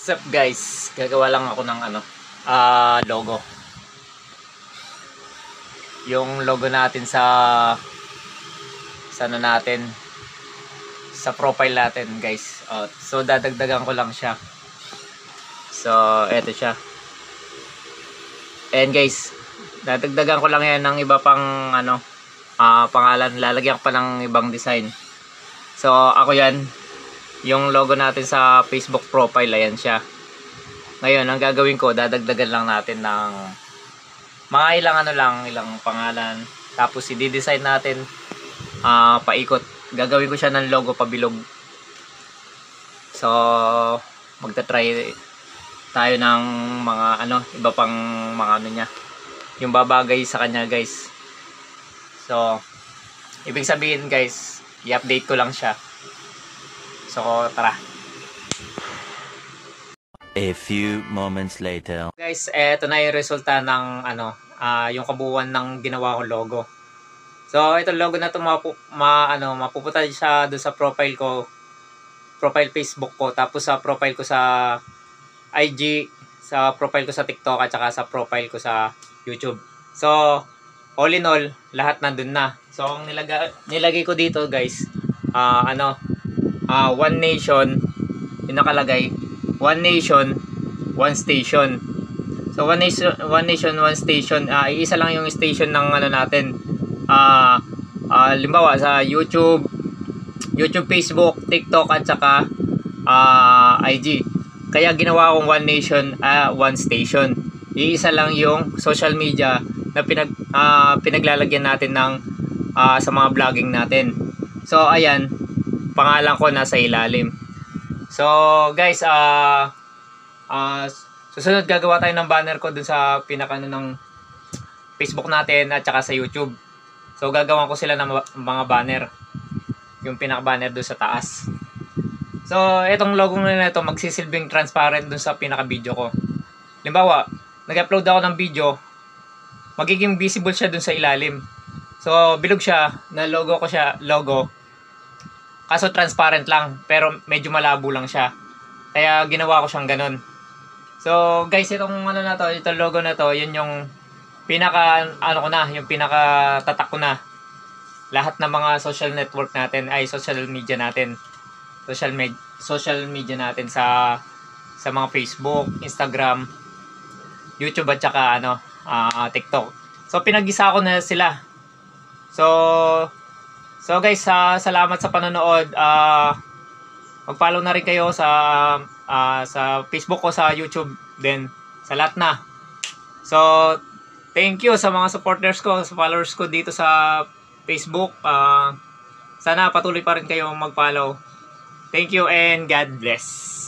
What's up guys? Gagawa lang ako ng logo. Yung logo natin sa natin sa profile natin, guys. So dadagdagan ko lang siya. So eto siya. And guys, dadagdagan ko lang yan ng iba pang pangalan. Lalagyan ko pa ng ibang design. So ako yan. Yung logo natin sa Facebook profile, ayan siya. Ngayon, ang gagawin ko, dadagdagan lang natin ng mga ilang pangalan. Tapos i-design natin paikot. Gagawin ko siya ng logo pabilog. So, magta-try tayo ng mga iba pang mga niya. Yung babagay sa kanya, guys. So, ibig sabihin, guys, i-update ko lang siya. So, tara. A few moments later. Guys, eto na yung resulta ng yung kabuuan ng ginawa kong logo. So, itong logo na to mapupunta siya doon sa profile ko, profile Facebook ko, tapos sa profile ko sa IG, sa profile ko sa TikTok, at saka sa profile ko sa YouTube. So, all in all, lahat nandun na. So, ang nilagay ko dito, guys, One Nation, yung nakalagay, One Nation, One Station. So One Nation, One Station, iisa lang yung station ng natin. Limbawa sa YouTube, Facebook, TikTok, at saka IG. Kaya ginawa kong One Nation, One Station. Iisa lang yung social media na pinaglalagyan natin ng sa mga vlogging natin. So ayan, pangalan ko nasa ilalim. So guys, susunod gagawa tayo ng banner ko dun sa pinaka ng Facebook natin at saka sa YouTube. So gagawan ko sila ng mga banner. Yung pinaka banner dun sa taas. So itong logo na ito magsisilbing transparent dun sa pinaka video ko. Halimbawa, nag-upload ako ng video, magiging visible siya dun sa ilalim. So bilog siya, na logo ko siya, logo. Kaso transparent lang, pero medyo malabo lang siya. Kaya ginawa ko siyang ganun. So guys, itong itong logo na to, yun yung pinaka yung pinaka tatak ko na. Lahat ng mga social network natin ay social media natin. Social media natin sa mga Facebook, Instagram, YouTube, at saka TikTok. So pinag-isa ko na sila. So guys, salamat sa panonood. Mag-follow na rin kayo sa Facebook ko, sa YouTube, then sa lahat na. So thank you sa mga supporters ko, sa followers ko dito sa Facebook. Sana patuloy pa rin kayo mag-follow. Thank you and God bless.